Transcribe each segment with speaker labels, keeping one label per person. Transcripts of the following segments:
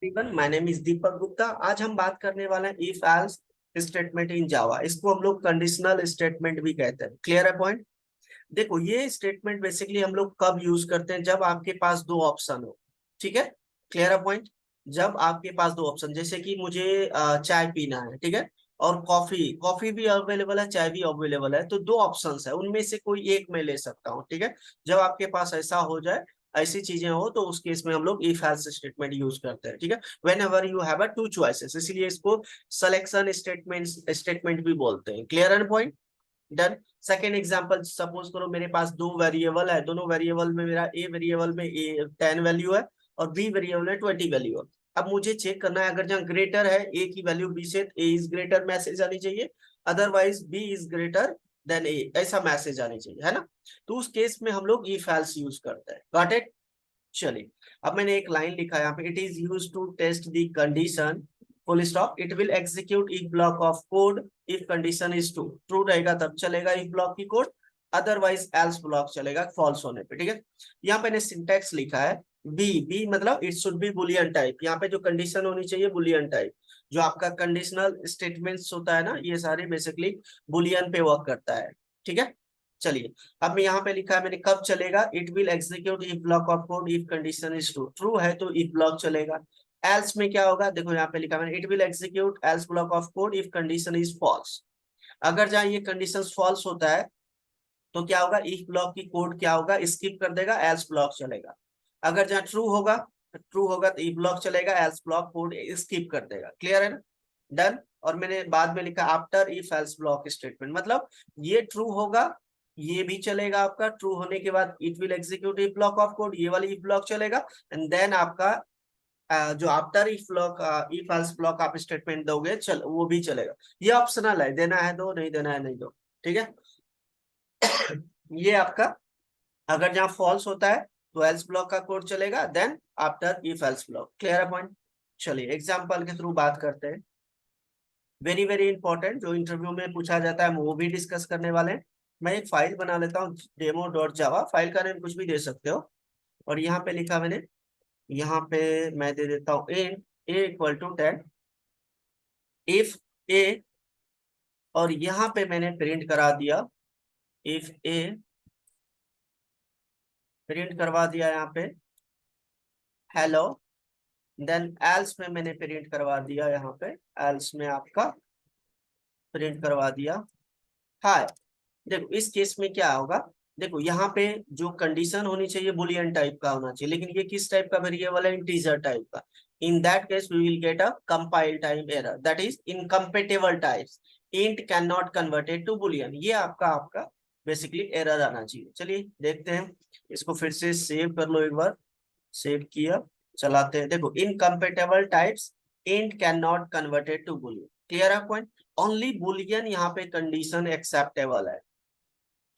Speaker 1: Everyone, my name is Deepak Gupta. आज हम बात करने वाले हैं इफ एल्स स्टेटमेंट इन जावा। इसको हम लोग कंडीशनल स्टेटमेंट भी कहते हैं। क्लियर है पॉइंट? देखो, ये स्टेटमेंट बेसिकली हम लोग कब यूज करते हैं? जब आपके पास दो ऑप्शन हो। ठीक है? क्लियर है पॉइंट? जब आपके पास दो ऑप्शन, जैसे कि मुझे चाय पीना है, ठीक है, और कॉफी कॉफी भी अवेलेबल है, चाय भी अवेलेबल है, तो दो ऑप्शंस है, उनमें से कोई एक मैं ले सकता हूँ। ठीक है? जब आपके पास ऐसा हो जाए, ऐसी चीजें हो, तो उस केस में हम लोग इफ एल्स स्टेटमेंट यूज करते हैं। ठीक है? When ever you have two choices, इसलिए इसको सिलेक्शन स्टेटमेंट भी बोलते हैं। क्लियर है point? Done. Second example, suppose करो मेरे पास दो वेरिएबल है, दोनों वेरिएबल में मेरा ए वेरिएबल में ए 10 वैल्यू है और बी वेरिएबल में 20 वैल्यू है। अब मुझे चेक करना है, अगर जहाँ ग्रेटर है ए की वैल्यू बी से, ए इज ग्रेटर मैसेज आनी चाहिए, otherwise B is greater than A, ऐसा मैसेज आनी चाहिए, है ना? तो उस केस में हम लोग इफ एल्स यूज करते हैं। Got it? चलिए, अब मैंने एक लाइन लिखा है यहाँ पे, it is use to test the condition full stop, it will execute if block of code if condition is true. True रहेगा तब चलेगा इफ ब्लॉक की कोड, अदरवाइज एल्स ब्लॉक चलेगा फॉल्स होने पे। ठीक है? यहाँ पे सिंटैक्स लिखा है बी बी मतलब it should be boolean type. यहाँ पे जो कंडीशन होनी चाहिए बुलियन टाइप। जो आपका कंडीशनल स्टेटमेंट्स होता है ना, ये सारे बेसिकली बुलियन पे वर्क करता है। ठीक है? चलिए, अब मैं यहाँ पे लिखा है मैंने, कब चलेगा? It will execute if block of code if condition is true. True है तो इफ ब्लॉक चलेगा। एल्स में क्या होगा? देखो यहाँ पे लिखा मैंने, it will execute else block of code if condition is false. अगर जहाँ ये कंडीशन फॉल्स होता है तो क्या होगा? इफ ब्लॉक की कोड क्या होगा? स्किप कर देगा, एल्स ब्लॉक चलेगा। अगर जहाँ ट्रू होगा तो इफ ब्लॉक चलेगा, एल्स ब्लॉक कोड स्किप कर देगा। क्लियर है ना? डन। और मैंने बाद में लिखा after if else block statement, मतलब ये ट्रू होगा, ये भी चलेगा आपका। ट्रू होने के बाद it will execute if block of code, ये वाली इफ ब्लॉक चलेगा, एंड देन आपका जो after if block if else block आप स्टेटमेंट दोगे, चल वो भी चलेगा। ये ऑप्शनल है, देना है दो, नहीं देना है नहीं दो। ठीक है? ये आपका, अगर जहाँ फॉल्स होता है तो एल्स ब्लॉक का कोड चलेगा, then after if else block. Clear है पॉइंट? चलिए, एग्जांपल के थ्रू बात करते हैं। वेरी वेरी इंपॉर्टेंट, जो इंटरव्यू में पूछा जाता है हम वो भी डिस्कस करने वाले हैं। मैं एक फाइल बना लेता हूँ, demo.java, फाइल का नेम कुछ भी दे सकते हो। और यहाँ पे लिखा मैंने, यहाँ पे मैं दे देता हूँ int a equal to 10 if a, और यहाँ पे मैंने प्रिंट करा दिया इफ a, प्रिंट करवा दिया यहाँ पे हेलो। देन एल्स में मैंने प्रिंट करवा दिया, यहाँ पे एल्स में आपका प्रिंट करवा दिया हाय। देखो इस केस में क्या होगा? देखो यहाँ पे जो कंडीशन होनी चाहिए बुलियन टाइप का होना चाहिए, लेकिन ये किस टाइप का वेरिएबल है? इंटीजर टाइप का। In that case we will get a compile time error, that is incompatible types, int can not converted to boolean. ये आपका आपका बेसिकली एरर आना चाहिए। चलिए देखते हैं, इसको फिर से सेव कर लो एक बार। सेव किया, चलाते हैं। देखो, incompatible types, int can not converted to boolean. Clear है पॉइंट? ओनली बुलियन यहाँ पे कंडीशन एक्सेप्टेबल है।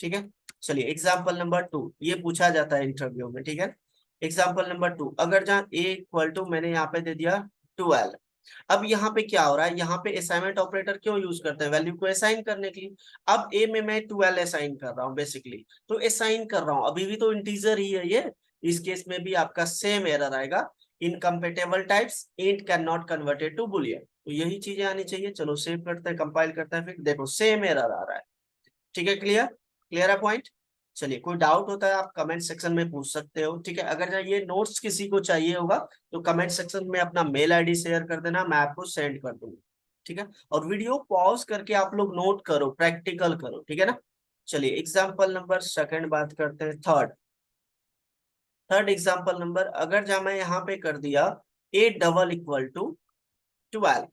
Speaker 1: ठीक है? चलिए, एग्जाम्पल नंबर 2, ये पूछा जाता है इंटरव्यू में। ठीक है? एग्जाम्पल नंबर 2, अगर जहाँ ए इक्वल टू मैंने यहाँ पे दे दिया 12। अब यहाँ पे क्या हो रहा है? यहाँ पे असाइनमेंट ऑपरेटर क्यों यूज करते हैं? वैल्यू को असाइन करने के लिए। अब ए में मैं 12 असाइन कर रहा हूँ बेसिकली, तो असाइन कर रहा हूँ, अभी भी तो इंटीजर ही है ये। इस केस में भी आपका सेम एरर आएगा, incompatible types, int can not converted to boolean. तो यही चीजें आनी चाहिए। चलो सेव करते हैं, कंपाइल करते हैं, फिर देखो सेम एरर आ रहा है। ठीक है? क्लियर? क्लियर है पॉइंट? चलिए, कोई डाउट होता है आप कमेंट सेक्शन में पूछ सकते हो। ठीक है? अगर ये नोट्स किसी को चाहिए होगा तो कमेंट सेक्शन में अपना मेल आईडी शेयर कर देना, मैं आपको सेंड कर दूंगा। ठीक है? और वीडियो पॉज करके आप लोग नोट करो, प्रैक्टिकल करो। ठीक है ना? चलिए, एग्जाम्पल नंबर सेकंड बात करते हैं। थर्ड थर्ड एग्जाम्पल नंबर, अगर जहाँ मैं यहाँ पे कर दिया ए डबल इक्वल टू 12।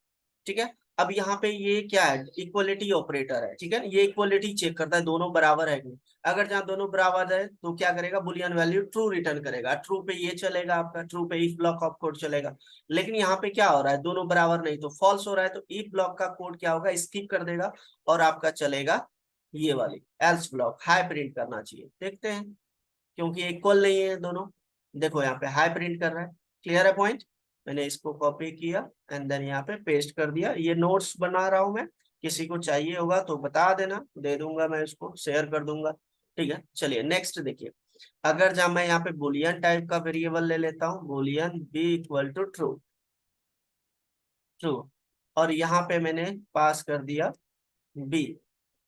Speaker 1: ठीक है? अब यहाँ पे ये क्या है? इक्वलिटी ऑपरेटर है। ठीक है? ये इक्वलिटी चेक करता है दोनों बराबर है कि नहीं। अगर जहाँ दोनों बराबर है तो क्या करेगा? बुलियन वैल्यू ट्रू रिटर्न करेगा। ट्रू पे ये चलेगा आपका, ट्रू पे इफ ब्लॉक ऑफ कोड चलेगा। लेकिन यहाँ पे क्या हो रहा है? दोनों बराबर नहीं, तो फॉल्स हो रहा है, तो इफ ब्लॉक का कोड क्या होगा? स्किप कर देगा, और आपका चलेगा ये वाली एल्स ब्लॉक, हाई प्रिंट करना चाहिए। देखते हैं, क्योंकि इक्वल नहीं है दोनों। देखो यहाँ पे हाई प्रिंट कर रहा है। क्लियर है पॉइंट? मैंने इसको कॉपी किया एंड देन यहाँ पे पेस्ट कर दिया। ये नोट्स बना रहा हूं मैं, किसी को चाहिए होगा तो बता देना, दे दूंगा, मैं इसको शेयर कर दूंगा। ठीक है? चलिए नेक्स्ट देखिए, अगर जब मैं यहाँ पे बुलियन टाइप का वेरिएबल ले लेता हूँ, boolean B equal to true. True, और यहाँ पे मैंने पास कर दिया बी।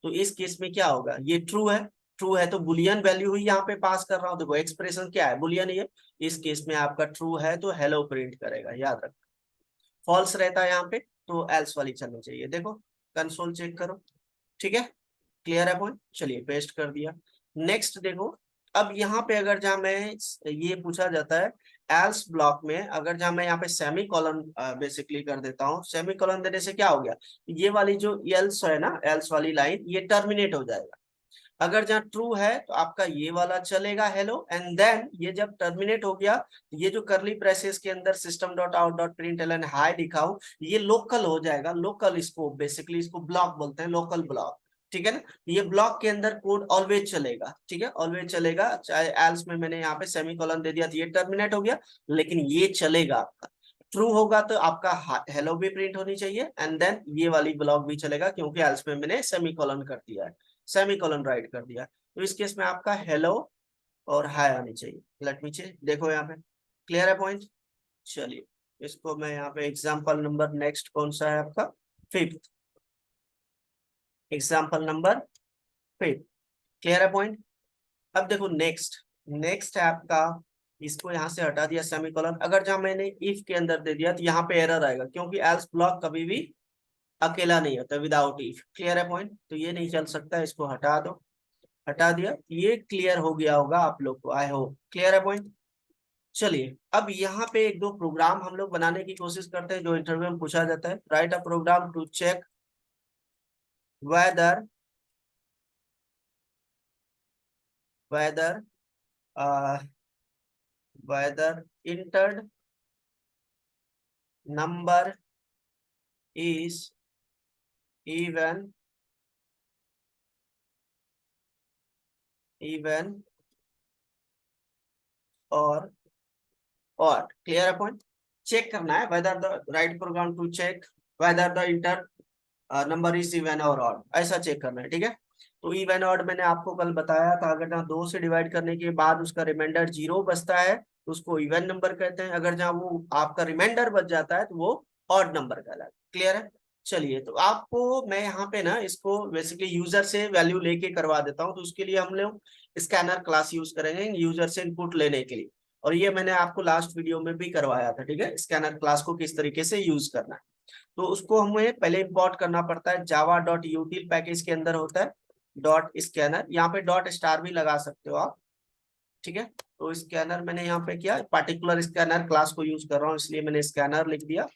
Speaker 1: तो इस केस में क्या होगा, ये ट्रू है, ट्रू है तो बुलियन वैल्यू ही यहाँ पे पास कर रहा हूँ। देखो एक्सप्रेशन क्या है, बुलियन ही है। इस केस में आपका ट्रू है तो हेलो प्रिंट करेगा, याद रख। फॉल्स रहता है यहाँ पे तो एल्स वाली चलनी चाहिए। देखो कंसोल चेक करो, ठीक है, क्लियर है पॉइंट। चलिए पेस्ट कर दिया। नेक्स्ट देखो, अब यहाँ पे अगर जहाँ मैं ये पूछा जाता है एल्स ब्लॉक में, अगर जहाँ मैं यहाँ पे सेमी कॉलन बेसिकली कर देता हूँ, सेमी कॉलन देने से क्या हो गया, ये वाली जो एल्स है ना, एल्स वाली लाइन ये टर्मिनेट हो जाएगा। अगर जहाँ ट्रू है तो आपका ये वाला चलेगा हेलो, एंड देन ये जब टर्मिनेट हो गया, ये जो करली ब्रेसेस के अंदर system dot out dot println high लिखा हो, ये लोकल हो जाएगा, लोकल स्कोप, बेसिकली इसको ब्लॉक बोलते हैं, लोकल ब्लॉक। ठीक है ना, ये ब्लॉक के अंदर कोड ऑलवेज चलेगा, ठीक है, ऑलवेज चलेगा। चाहे एल्स में मैंने यहाँ पे सेमी कॉलन दे दिया तो ये टर्मिनेट हो गया, लेकिन ये चलेगा आपका। ट्रू होगा तो आपका हेलो भी प्रिंट होनी चाहिए, एंड देन ये वाली ब्लॉक भी चलेगा, क्योंकि एल्स में मैंने सेमी कॉलन कर दिया है, सेमी कॉलन राइट कर दिया। तो इस केस में आपका हेलो और हाई आनी चाहिए। लेट मी चेक, देखो यहाँ पे क्लियर है पॉइंट। चलिए इसको मैं यहाँ पे एग्जांपल नंबर नेक्स्ट कौन सा है आपका, fifth, example number fifth, clear है पॉइंट। अब देखो नेक्स्ट, नेक्स्ट है आपका, इसको यहाँ से हटा दिया सेमीकोलन। अगर जहाँ मैंने इफ के अंदर दे दिया तो यहाँ पे एरर आएगा, क्योंकि एल्स ब्लॉक कभी भी अकेला नहीं होता विदाउट इफ, क्लियर है पॉइंट। तो ये नहीं चल सकता, इसको हटा दो, हटा दिया। ये क्लियर हो गया होगा आप लोग को, आई होप क्लियर है पॉइंट। चलिए अब यहाँ पे एक दो प्रोग्राम हम लोग बनाने की कोशिश करते हैं जो इंटरव्यू में पूछा जाता है। Write a program to check whether whether whether entered number is even even और क्लियर अपॉइंट। चेक करना है whether the write program to check whether the enter number is even और ऑड, ऐसा चेक करना है, ठीक है। तो इवन ऑड मैंने आपको कल बताया था, अगर जहाँ 2 से डिवाइड करने के बाद उसका रिमाइंडर 0 बचता है तो उसको इवन नंबर कहते हैं। अगर जहाँ वो आपका रिमाइंडर बच जाता है तो वो ऑड नंबर कहलाता है, क्लियर है। चलिए तो आपको मैं यहाँ पे ना इसको बेसिकली यूजर से वैल्यू लेके करवा देता हूँ। तो उसके लिए हम लोग स्कैनर क्लास यूज करेंगे यूजर से इनपुट लेने के लिए, और ये मैंने आपको लास्ट वीडियो में भी करवाया था, ठीक है, स्कैनर क्लास को किस तरीके से यूज करना है। तो उसको हमें पहले इंपोर्ट करना पड़ता है, जावा डॉट यूटिल पैकेज के अंदर होता है डॉट स्कैनर, यहाँ पे डॉट स्टार भी लगा सकते हो आप, ठीक है। तो स्कैनर मैंने यहाँ पे किया, पर्टिकुलर स्कैनर क्लास को यूज कर रहा हूँ इसलिए मैंने स्कैनर लिख दिया।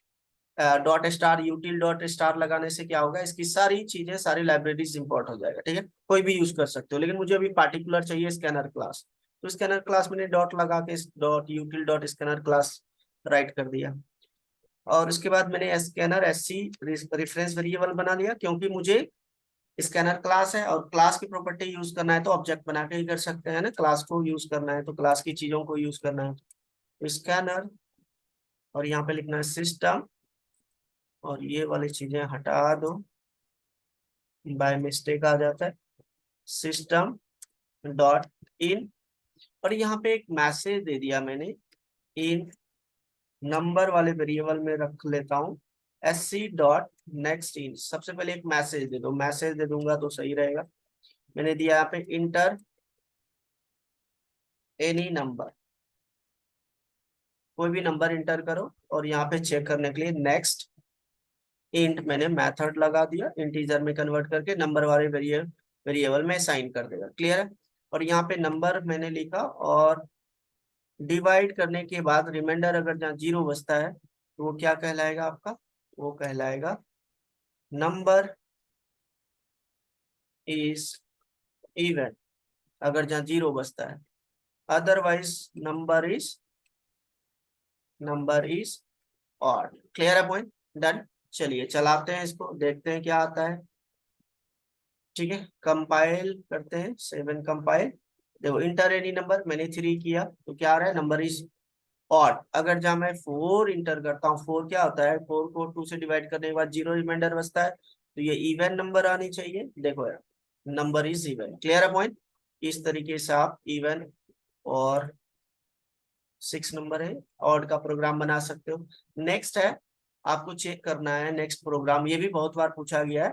Speaker 1: डॉट स्टार यूटिल डॉट स्टार लगाने से क्या होगा, इसकी सारी चीजें, सारी लाइब्रेरीज इंपोर्ट हो जाएगा, ठीक है, कोई भी यूज कर सकते हो, लेकिन मुझे अभी पार्टिकुलर चाहिए स्कैनर क्लास। तो स्कैनर क्लास मैंने डॉट लगा के dot यूटिल dot scanner class right कर दिया। और उसके बाद मैंने स्कैनर एससी रेफरेंस वेरिएबल बना लिया, क्योंकि मुझे स्कैनर क्लास है और क्लास की प्रॉपर्टी यूज करना है तो ऑब्जेक्ट बना के ही कर सकते हैं ना, क्लास को यूज करना है तो क्लास की चीजों को यूज करना है तो स्कैनर, और यहाँ पे लिखना है सिस्टम, और ये वाली चीजें हटा दो, बाय मिस्टेक आ जाता है, सिस्टम डॉट इन, और यहाँ पे एक मैसेज दे दिया मैंने, इन नंबर वाले वेरिएबल में रख लेता हूँ एससी डॉट नेक्स्ट इन। सबसे पहले एक मैसेज दे दो, मैसेज दे दूंगा तो सही रहेगा। मैंने दिया यहाँ पे इंटर एनी नंबर, कोई भी नंबर इंटर करो, और यहाँ पे चेक करने के लिए नेक्स्ट इंट मैंने मेथड लगा दिया, इंटीजर में कन्वर्ट करके नंबर वाले वेरिएबल में साइन कर देगा, क्लियर है। और यहाँ पे नंबर मैंने लिखा, और डिवाइड करने के बाद रिमाइंडर अगर जहाँ 0 बचता है तो वो क्या कहलाएगा आपका, वो कहलाएगा नंबर इज इवन, अगर जहाँ 0 बचता है, otherwise number is odd, clear है पॉइंट, डन। चलिए चलाते हैं इसको, देखते हैं क्या आता है, ठीक है, कंपाइल करते हैं, 7 कंपाइल। देखो इंटर एनी नंबर मैंने 3 किया तो क्या आ रहा है, नंबर इज ऑड। अगर जहाँ मैं 4 इंटर करता हूँ, 4 क्या होता है, 4 को 2 से डिवाइड करने के बाद 0 रिमाइंडर बचता है, तो ये इवन नंबर आनी चाहिए। देखो यार, नंबर इज इवन, क्लियर है पॉइंट। इस तरीके से आप इवन और 6 नंबर है ऑड का प्रोग्राम बना सकते हो। नेक्स्ट है आपको चेक करना है नेक्स्ट प्रोग्राम, ये भी बहुत बार पूछा गया है।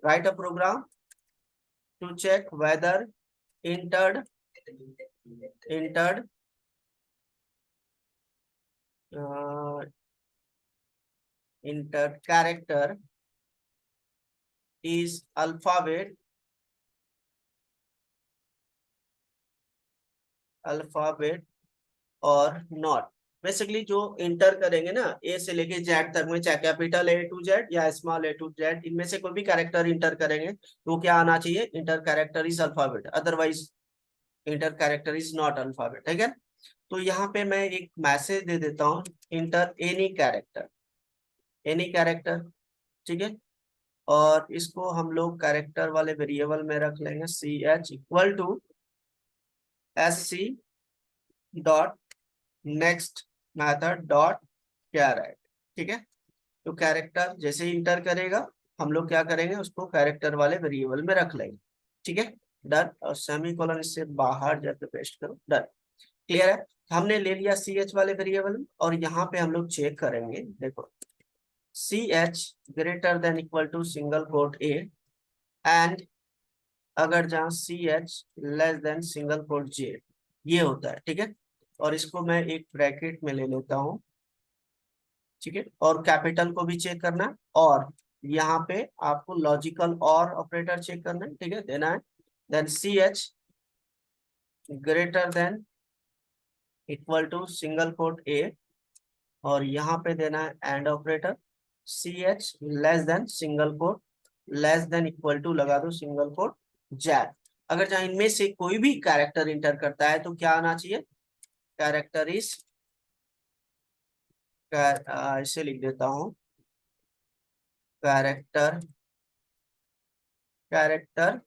Speaker 1: Write a program to check whether entered entered entered character is alphabet और नॉट। बेसिकली जो इंटर करेंगे ना ए से लेके जेड तक में, चाहे कैपिटल ए टू जेड या स्मॉल ए टू जेड, इनमें से कोई भी कैरेक्टर इंटर करेंगे तो क्या आना चाहिए, inter character is alphabet, otherwise inter character is not alphabet, ठीक है। तो यहाँ पे मैं एक मैसेज दे देता हूँ, inter any character, any character, ठीक है। और इसको हम लोग कैरेक्टर वाले वेरिएबल में रख लेंगे, C H equal to S C dot next method dot character, ठीक है। तो कैरेक्टर जैसे ही इंटर करेगा हम लोग क्या करेंगे, उसको कैरेक्टर वाले वेरिएबल में रख लेंगे, ठीक है। डन, और सेमी कोलन इससे बाहर जाकर पेस्ट करो, डन, क्लियर है। हमने ले लिया सी एच वाले वेरिएबल, और यहाँ पे हम लोग चेक करेंगे, देखो C H greater than equal to single quote A, and अगर जहाँ C H less than single quote J, ये होता है, ठीक है। और इसको मैं एक ब्रैकेट में ले लेता हूँ, ठीक है। और कैपिटल को भी चेक करना है, और यहाँ पे आपको लॉजिकल और ऑपरेटर चेक करना है, ठीक है, देना है। Then C H greater than equal to single quote A, और यहाँ पे देना है and operator, C H less than single quote less than equal to लगा दो सिंगल कोट जैड। अगर जहाँ इनमें से कोई भी कैरेक्टर इंटर करता है तो क्या आना चाहिए, कैरेक्टर इज, इसे लिख देता हूँ, character character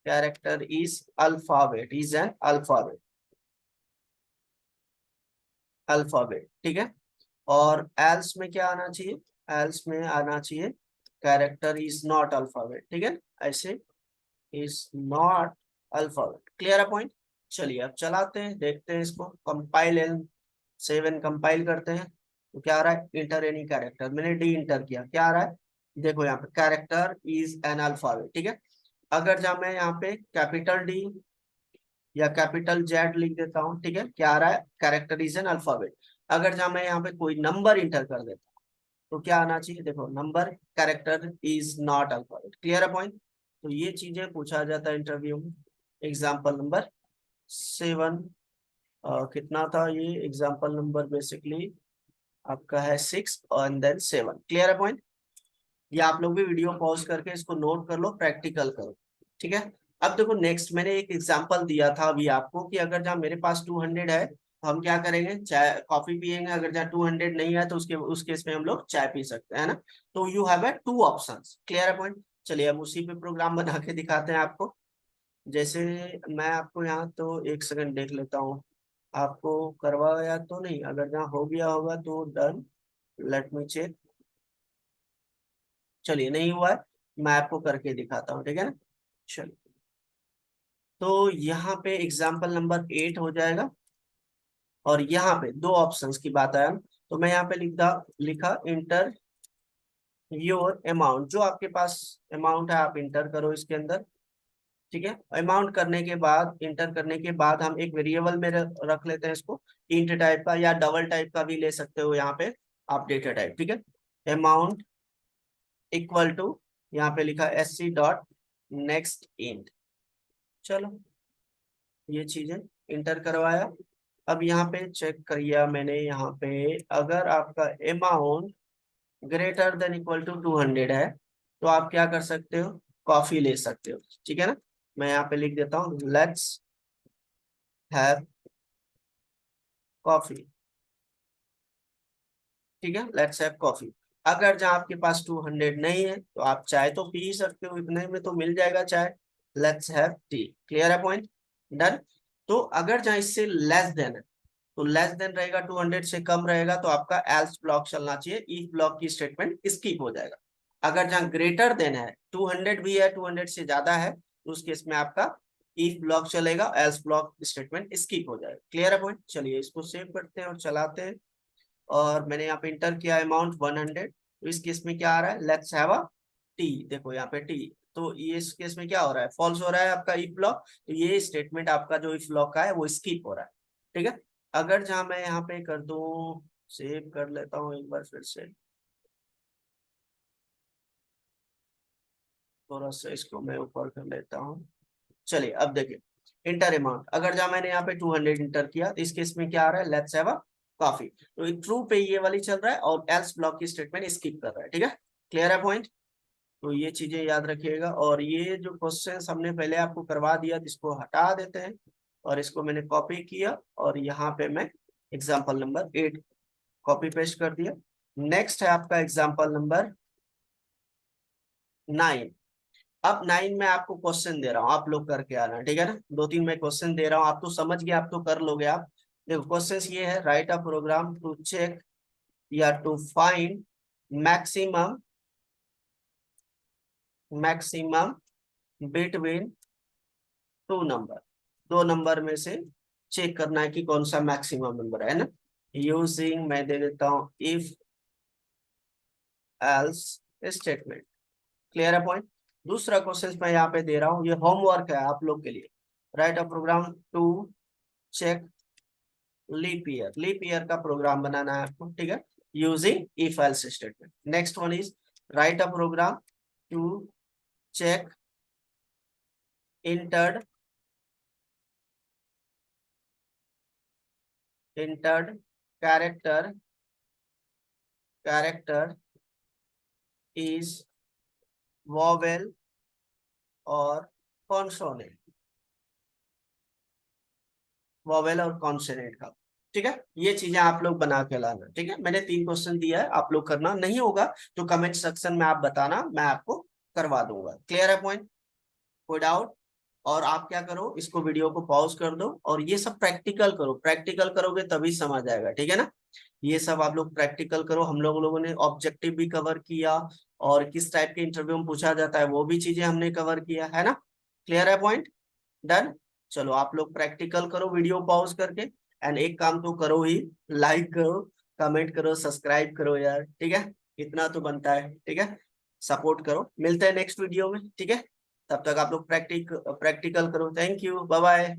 Speaker 1: character is alphabet, is an alphabet, alphabet, ठीक है। और एल्स में क्या आना चाहिए, एल्स में आना चाहिए कैरेक्टर इज नॉट अल्फाबेट, ठीक है, ऐसे इज नॉट अल्फाबेट, क्लियर है पॉइंट। चलिए अब चलाते हैं, देखते हैं इसको, कंपाइल एल 7 कंपाइल करते हैं। तो क्या आ रहा है, इंटर एनी कैरेक्टर, मैंने डी इंटर किया, क्या आ रहा है, देखो यहाँ पे कैरेक्टर इज एन अल्फाबेट, ठीक है। अगर जब मैं यहाँ पे कैपिटल डी या कैपिटल जेड लिख देता हूँ, ठीक है, क्या आ रहा है, कैरेक्टर इज एन अल्फाबेट। अगर जब मैं यहाँ पे कोई नंबर इंटर कर देता हूँ तो क्या आना चाहिए, देखो number character is not alphabet, clear है पॉइंट। तो ये चीजें पूछा जाता है इंटरव्यू में। एग्जाम्पल नंबर 7, कितना था ये, एग्जाम्पल नंबर बेसिकली आपका है 6 एंड देन 7, क्लियर है पॉइंट। ये आप लोग भी वीडियो पॉज करके इसको नोट कर लो, प्रैक्टिकल करो, ठीक है। अब देखो नेक्स्ट मैंने एक एग्जांपल दिया था अभी आपको, कि अगर जहाँ मेरे पास 200 है तो हम क्या करेंगे, चाय कॉफी पियेंगे, अगर जहाँ 200 नहीं है तो उस केस में हम लोग चाय पी सकते हैं ना। तो you have a 2 options, clear है पॉइंट। चलिए अब उसी पे प्रोग्राम बना के दिखाते हैं आपको। जैसे मैं आपको यहाँ तो एक सेकंड देख लेता हूँ, आपको करवाया तो नहीं, अगर जहाँ हो गया होगा तो डन, लेट मी चेक। चलिए नहीं हुआ है, मैं आपको करके दिखाता हूँ, ठीक है ना। चलिए तो यहाँ पे एग्जाम्पल नंबर 8 हो जाएगा, और यहाँ पे 2 ऑप्शंस की बात है, तो मैं यहाँ पे लिखा इंटर योर अमाउंट, जो आपके पास अमाउंट है आप इंटर करो इसके अंदर, ठीक है। अमाउंट करने के बाद, इंटर करने के बाद हम एक वेरिएबल में रख लेते हैं इसको, इंट टाइप का या डबल टाइप का भी ले सकते हो यहाँ पे आप, डेटा टाइप, ठीक है। अमाउंट इक्वल टू, यहाँ पे लिखा S C dot next int, चलो ये चीजें इंटर करवाया। अब यहाँ पे चेक किया मैंने, यहाँ पे अगर आपका amount greater than equal to 200 है तो आप क्या कर सकते हो, कॉफी ले सकते हो, ठीक है ना। मैं यहाँ पे लिख देता हूँ, लेट्स हैव कॉफी, ठीक है, लेट्स हैव कॉफी। अगर जहाँ आपके पास 200 नहीं है तो आप चाय तो पी ही सकते हो, इतने में तो मिल जाएगा चाय, लेट्स हैव टी, क्लियर है पॉइंट, डन। तो अगर जहाँ इससे लेस देन है, तो लेस देन रहेगा, 200 से कम रहेगा तो आपका एल्स ब्लॉक चलना चाहिए, इफ ब्लॉक की स्टेटमेंट स्किप हो जाएगा। अगर जहाँ ग्रेटर देन है, 200 भी है, 200 से ज्यादा है, तो उस केस में आपका इफ ब्लॉक चलेगा, एल्स ब्लॉक स्टेटमेंट स्किप हो जाएगा। क्लियर है पॉइंट? चलिए इसको सेव करते हैं और चलाते हैं। और मैंने यहाँ पे इंटर किया अमाउंट 100। तो इस केस में क्या आ रहा है, लेट्स हैव अ टी। देखो यहाँ पे टी, तो ये इस केस में क्या हो रहा है, फॉल्स हो रहा है आपका इफ ब्लॉक। तो ये स्टेटमेंट आपका जो इफ ब्लॉक का है वो स्किप हो रहा है। ठीक है। अगर जहां मैं यहाँ पे कर दूं, सेव कर लेता हूँ एक बार फिर से, थोड़ा सा इसको मैं ऊपर कर लेता हूँ। चलिए अब देखिए, इंटर अमाउंट, अगर जहां मैंने यहाँ पे 200 इंटर किया तो इस केस में क्या आ रहा है, लेट्स हैव अ कॉफी। तो ट्रू पे ये वाली चल रहा है और एल्स ब्लॉक की स्टेटमेंट स्किप कर रहा है। ठीक है, क्लियर है पॉइंट? तो ये चीजें याद रखिएगा। और ये जो क्वेश्चन हमने पहले आपको करवा दिया, जिसको हटा देते हैं और इसको मैंने कॉपी किया और यहाँ पे मैं एग्जाम्पल नंबर 8 कॉपी पेस्ट कर दिया। नेक्स्ट है आपका एग्जाम्पल नंबर 9। अब 9 में आपको क्वेश्चन दे रहा हूँ, आप लोग करके आना, ठीक है ना। 2-3 में क्वेश्चन दे रहा हूँ, आप तो समझ गए, आप तो कर लोगे आप। देखो क्वेश्चन ये है, write a program to check या to find maximum maximum between two number. दो नंबर में से चेक करना है कि कौन सा मैक्सिमम नंबर है ना। यूजिंग, मैं दे देता हूं इफ एल्स स्टेटमेंट। क्लियर है पॉइंट? दूसरा क्वेश्चन मैं यहाँ पे दे रहा हूँ, ये होमवर्क है आप लोग के लिए। Write a program to check leap year का प्रोग्राम बनाना है आपको, ठीक है, using if else statement. Next one is write a program to check entered entered character is vowel और कॉन्सोनेंट, वॉवेल और कॉन्सोनेंट का। ठीक है, ये चीजें आप लोग बना के लाना। ठीक है, मैंने 3 क्वेश्चन दिया है, आप लोग करना। नहीं होगा तो कमेंट सेक्शन में आप बताना, मैं आपको करवा दूंगा। क्लियर है पॉइंट? कोई डाउट? और आप क्या करो, इसको वीडियो को पॉज कर दो और ये सब प्रैक्टिकल करो। प्रैक्टिकल करोगे तभी समझ आएगा, ठीक है ना। ये सब आप लोग प्रैक्टिकल करो। हम लोगों ने ऑब्जेक्टिव भी कवर किया और किस टाइप के इंटरव्यू में पूछा जाता है वो भी चीजें हमने कवर किया है ना। क्लियर है पॉइंट? डन। चलो आप लोग प्रैक्टिकल करो वीडियो पॉज करके। एंड एक काम तो करो ही, लाइक करो, कमेंट करो, सब्सक्राइब करो यार, ठीक है। इतना तो बनता है, ठीक है। सपोर्ट करो, मिलते हैं नेक्स्ट वीडियो में, ठीक है। तब तक आप लोग प्रैक्टिकल करो। Thank you, bye bye.